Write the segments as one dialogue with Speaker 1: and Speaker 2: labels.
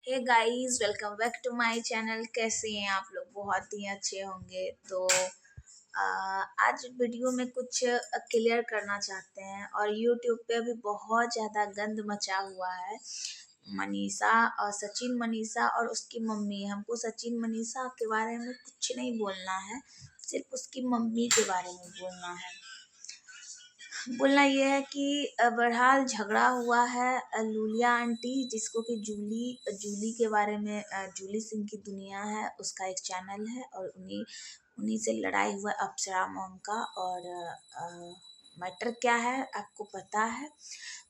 Speaker 1: Hey guys, welcome back to my channel. कैसे हैं आप लोग? बहुत ही अच्छे होंगे। तो आज वीडियो में कुछ क्लियर करना चाहते हैं। और यूट्यूब पे अभी बहुत ज़्यादा गंद मचा हुआ है। मनीषा और सचिन मनीषा और उसकी मम्मी, हमको सचिन मनीषा के बारे में कुछ नहीं बोलना है, सिर्फ उसकी मम्मी के बारे में बोलना है। बोलना ये है कि बहरहाल झगड़ा हुआ है लूलिया आंटी, जिसको कि जूली के बारे में, जूली सिंह की दुनिया है, उसका एक चैनल है और उन्हीं से लड़ाई हुआ अप्सरा मॉम का। और मैटर क्या है आपको पता है,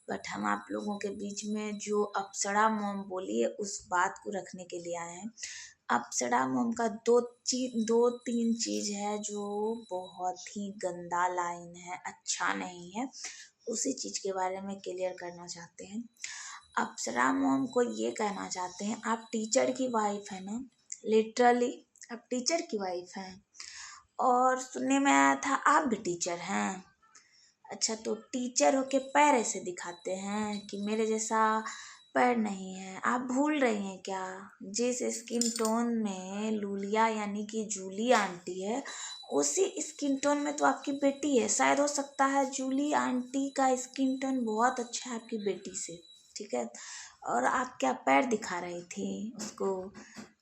Speaker 1: बट हम आप लोगों के बीच में जो अप्सरा मॉम बोली है उस बात को रखने के लिए आए हैं। अप्सरा मॉम का दो तीन चीज़ है जो बहुत ही गंदा लाइन है, अच्छा नहीं है, उसी चीज़ के बारे में क्लियर करना चाहते हैं। अप्सरा मॉम को ये कहना चाहते हैं, आप टीचर की वाइफ है ना, लिटरली आप टीचर की वाइफ हैं। और सुनने में आया था आप भी टीचर हैं। अच्छा, तो टीचर होके पैर ऐसे दिखाते हैं कि मेरे जैसा पैर नहीं है। आप भूल रही हैं क्या, जिस स्किन टोन में लूलिया यानी कि जूली आंटी है, उसी स्किन टोन में तो आपकी बेटी है। शायद हो सकता है जूली आंटी का स्किन टोन बहुत अच्छा है आपकी बेटी से, ठीक है। और आप क्या पैर दिखा रही थी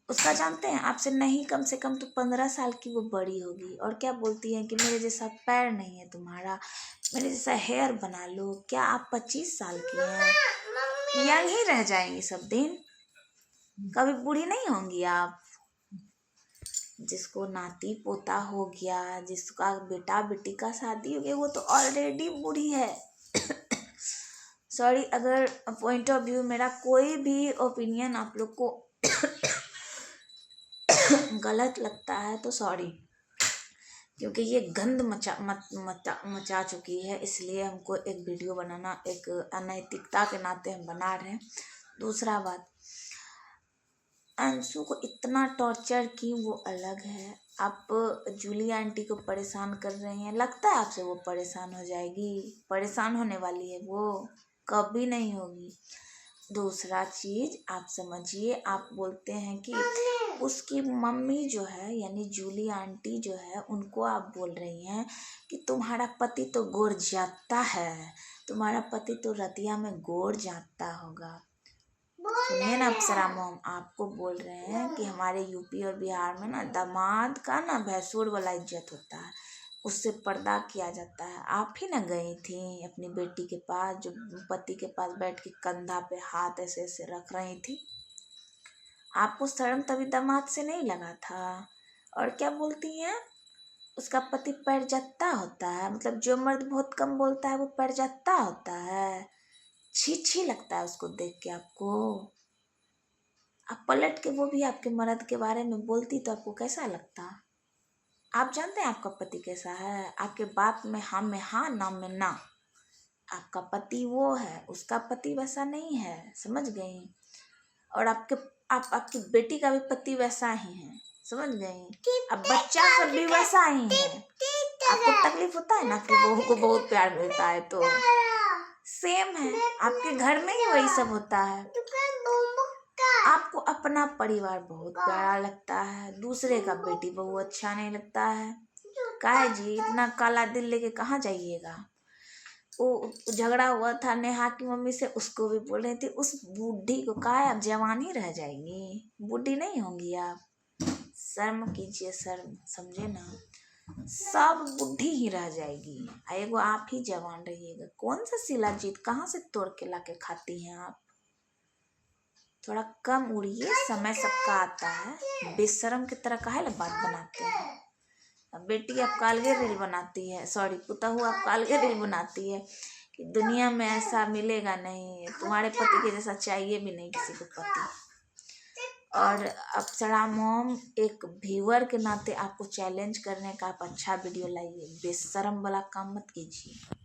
Speaker 1: उसका जानते हैं आपसे नहीं, कम से कम तो 15 साल की वो बड़ी होगी। और क्या बोलती हैं कि मेरे जैसा पैर नहीं है तुम्हारा, मेरे जैसा हेयर बना लो। क्या आप 25 साल की हैं? यंग ही रह जाएंगी सब दिन, कभी बूढ़ी नहीं होंगी आप। जिसको नाती पोता हो गया, जिसका बेटा बेटी का शादी हो गया, वो तो ऑलरेडी बूढ़ी है। सॉरी अगर पॉइंट ऑफ व्यू मेरा कोई भी ओपिनियन आप लोग को गलत लगता है तो सॉरी, क्योंकि ये गंद मचा चुकी है, इसलिए हमको एक वीडियो बनाना एक अनैतिकता के नाते हम बना रहे हैं। दूसरा बात, अंशु को इतना टॉर्चर की वो अलग है। आप जूली आंटी को परेशान कर रही हैं, लगता है आपसे वो परेशान हो जाएगी? परेशान होने वाली है वो, कभी नहीं होगी। दूसरा चीज़ आप समझिए, आप बोलते हैं कि उसकी मम्मी जो है यानी जूली आंटी जो है, उनको आप बोल रही हैं कि तुम्हारा पति तो गोर जाता है, तुम्हारा पति तो रतिया में गोर जाता होगा। सुनिए ना अप्सरा मॉम, आपको बोल रहे हैं कि हमारे यूपी और बिहार में ना दामाद का ना भैंसुर वाला इज्जत होता है, उससे पर्दा किया जाता है। आप ही ना गई थी अपनी बेटी के पास, जो पति के पास बैठ के कंधा पे हाथ ऐसे ऐसे रख रही थी। आपको शर्म तभी दामाद से नहीं लगा था? और क्या बोलती हैं, उसका पति पैर जत्ता होता है, मतलब जो मर्द बहुत कम बोलता है वो पैर जत्ता होता है। छी लगता है उसको देख के आपको। आप पलट के वो भी आपके मर्द के बारे में बोलती तो आपको कैसा लगता? आप जानते हैं आपका पति कैसा है? आपके बात में हाँ, ना में ना। आपका पति वो है, उसका पति वैसा नहीं है, समझ गई? और आपकी बेटी का भी पति वैसा ही है, समझ गई? अब बच्चा सब भी वैसा ही है। आपको तकलीफ होता है ना कि बहू को बहुत प्यार मिलता है, तो सेम है, आपके घर में ही वही सब होता है। आपको अपना परिवार बहुत प्यारा लगता है, दूसरे का बेटी बहू अच्छा नहीं लगता है। काहे जी इतना काला दिल लेके कहाँ जाइएगा? वो झगड़ा हुआ था नेहा की मम्मी से, उसको भी बोल रही थी उस बूढ़ी को, कहा आप जवान ही रह जाएंगी, बूढ़ी नहीं होंगी आप। शर्म कीजिए, शर्म, समझे ना, सब बुढ़ी ही रह जाएगी, एगो आप ही जवान रहिएगा। कौन सा शिलाजीत कहाँ से तोड़ के लाके खाती हैं आप? थोड़ा कम उड़िए, समय सबका आता है। बेशरम की तरह काहे ला बात बनाते हैं? अब बेटी आपका अलगे रील बनाती है, सॉरी पुतहू आपका अलगे रील बनाती है कि दुनिया में ऐसा मिलेगा नहीं, तुम्हारे पति के जैसा चाहिए भी नहीं किसी को पति। और अप्सरा मॉम, एक व्यूअर के नाते आपको चैलेंज करने का, आप अच्छा वीडियो लाइए, बेशरम वाला काम मत कीजिए।